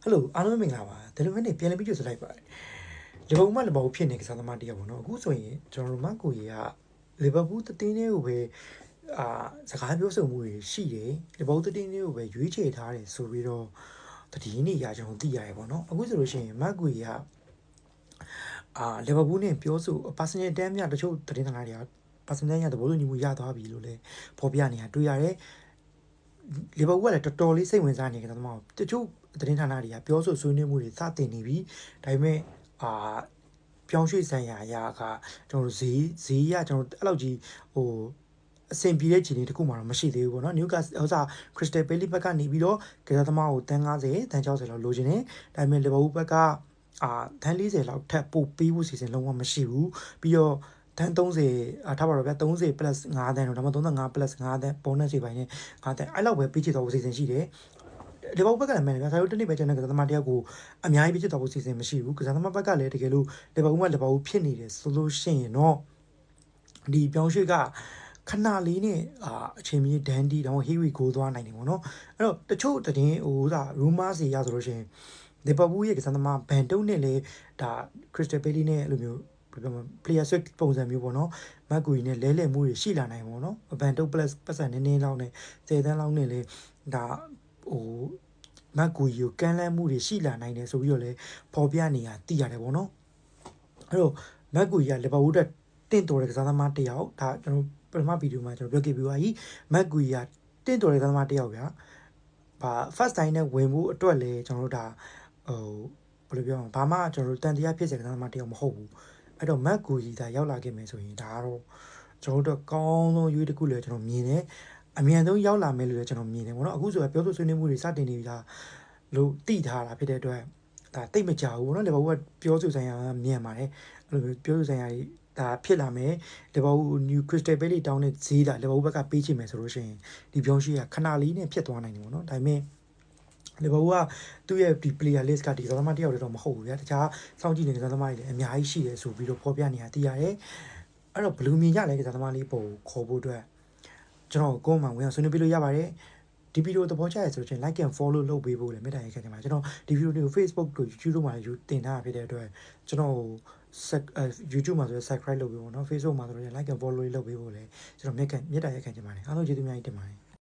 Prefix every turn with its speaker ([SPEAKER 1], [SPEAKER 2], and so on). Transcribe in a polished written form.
[SPEAKER 1] Hello အားလုံးမင်္ဂလာပါဒီလိုမျိုးနေပြန်လည်ပြီးကြိုဆိုလိုက်ပါတယ်လီဗာပူးမှလီဗာပူးဖြစ်နေကစားသမားတယောက်ပေါ့နော်အခုဆိုရင်ကျွန်တော်တို့မန်ကိုကြီးကလီဗာပူးတည်င်းလေးကိုပဲစကားပြောဆိုမှုတွေရှိတယ်လီဗာပူးတည်င်းလေးကိုပဲရွေးချယ်ထားတယ်ဆိုပြီးတော့တည်င်းနေရကျွန်တော်သိရတယ်ပေါ့နော်အခုဆိုလို့ရှိရင်မန်ကိုကြီးကလီဗာပူးနဲ့ပြောဆိုပါစနယ်တန်းများတချို့တည်င်းသမားတွေကပါစနယ်ရတဲ့ဘောလုံးညီမှုရသွားပြီလို့လည်းဖော်ပြနေတာတွေ့ရတယ်လီဗာပူးကလည်းတော်တော်လေးစိတ်ဝင်စားနေကြတယ်သမားတချို့သတင်းဌာနတွေကပြောဆိုဆွေးနွေးမှုတွေစတင်နေပြီဒါပေမဲ့ပြောင်းရွှေ့ဆိုင်ရာအရာကကျွန်တော်ဈေးရကျွန်တော်အဲ့လောက်ကြီးဟိုအဆင်ပြေတဲ့ခြေနေတခုမှတော့မရှိသေးဘူးပေါ့နော်နျူကာခရစ္စတယ်ပဲလီဘက်ကနေပြီးတော့ကစားသမားကိုတန်း90တန်း60လောက်လိုချင်တယ်ဒါပေမဲ့လီဗာပူးဘက်ကတန်း40လောက်ထပ်ပို့ပေးဖို့စီစဉ်လုံးဝမရှိဘူးပြီးတော့တန်း30ထားပါတော့ဗျာ30 plus 5တန်းတော့ဒါမှ35 plus 5တန်း bonus တွေပိုင်းနဲ့5တန်းအဲ့လောက်ပဲပေးချေတော့စီစဉ်ရှိတယ်လီဗာပူးဘက်ကလည်းမှန်တယ်ဗျာဆာရိုတနေ့ပဲကျန်တဲ့ကစားသမားတယောက်ကိုအများကြီးပေးချတော့စီစဉ်မရှိဘူးကစားသမားဘက်ကလည်းတကယ်လို့လီဗာပူးကလီဗာပူးဖြစ်နေတယ်ဆိုလို့ရှိရင်တော့ဒီပြောင်းရွှေ့ကခဏလေးနဲ့အချိန်မီဒန်ဒီတောင်ဟေးဝီကိုသွားနိုင်တယ်ပေါ့နော်အဲ့တော့တချို့သတင်းrumors တွေရဆိုလို့ရှိရင်လီဗာပူးရဲ့ကစားသမားဘန်တုံးနဲ့လေဒါခရစ္စတယ်ပဲလီနဲ့အဲ့လိုမျိုးplayer switch ပုံစံမျိုးပေါ့နော်မက်ဂူကြီးနဲ့လဲလှယ်မှုတွေရှိလာနိုင်ပေါ့နော်ဘန်တုံး plus ပတ်စံနည်းနည်းလောက်နဲ့10တန်းလောက်နဲ့လေဒါမက်ဂူကြီးကိုကမ်းလှမ်းမှုတွေရှိလာနိုင်တယ်ဆိုပြီးတော့လေပေါ်ပြနေရသိရတယ်ပေါ့နော်အဲ့တော့မက်ဂူကြီးကလီဗာပူးတက်တင့်တော်တဲ့ကစားသမားတယောက်ဒါကျွန်တော်ပထမဗီဒီယိုမှာကျွန်တော်ပြောခဲ့ပြီးပါပြီမက်ဂူကြီးကတင့်တော်တဲ့ကစားသမားတယောက်ဗျာfirst time နဲ့ဝင်ဖို့အတွက်လေကျွန်တော်တို့ဒါဘယ်လိုပြောဘာမှကျွန်တော်တို့တန်တရားဖြစ်စေကစားသမားတယောက်မဟုတ်ဘူးအဲ့တော့မက်ဂူကြီးဒါရောက်လာခဲ့မယ်ဆိုရင်ဒါကတော့ကျွန်တော်တို့ကောင်းဆုံးရွေးတစ်ခုလေကျွန်တော်မြင်တယ်အမြန်ဆုံးရောက်လာမယ်လို့လည်းကျွန်တော်မြင်တယ်ပေါ့နော်အခုဆိုပြောဆိုဆွေးနွေးမှုတွေစတင်နေပြီလားလို့သိထားတာဖြစ်တဲ့အတွက်ဒါတိတ်မကြဘူးပေါ့နော်လီဗာပူးကပြောဆိုဆိုင်ရာမြန်ပါတယ်အဲ့လိုပြောဆိုဆိုင်ရာဒါဖြစ်လာမယ်လီဗာပူးနျူခရစ္စတယ်ပဲလီတောင်းတဲ့ဈေးလာလီဗာပူးဘက်ကပေးချင်မယ်ဆိုလို့ရှိရင်ဒီပြောင်းရွှေ့ကခဏလေးနဲ့ဖြစ်သွားနိုင်တယ်ပေါ့နော်ဒါပေမဲ့လီဗာပူးကသူ့ရဲ့ဒီ player list ကဒီကစားသမားတယောက်တည်းတော့မဟုတ်ဘူးဗျာတခြားစောင့်ကြည့်နေတဲ့ကစားသမားတွေလည်းအများကြီးရှိတယ်ဆိုပြီးတော့ဖော်ပြနေတာသိရတယ်အဲ့တော့ဘလူးမြင်ကြလဲကစားသမားလေးပုံခေါ်ဖို့အတွက်ကျွန်တော်ကိုယ်မှဝင်အောင်ဆွေးနွေးပြလို့ရပါတယ်ဒီဗီဒီယိုသဘောကျရဆိုရင် like and follow လုပ်ပေးဖို့လည်းမေတ္တာရပ်ခံချင်ပါတယ်ကျွန်တော်ဒီဗီဒီယိုတွေကို Facebook တို့ YouTube တို့မှာလည်းတင်ထားဖြစ်တဲ့အတွက်ကျွန်တော်YouTube မှာဆိုရင် subscribe လုပ်ပေးဖို့เนาะ Facebook မှာဆိုရင် like and follow လုပ်ပေးဖို့လည်းကျွန်တော်မေတ္တာရပ်ခံချင်ပါတယ်အားလုံးကျေးဇူးများကြီးတင်ပါတယ်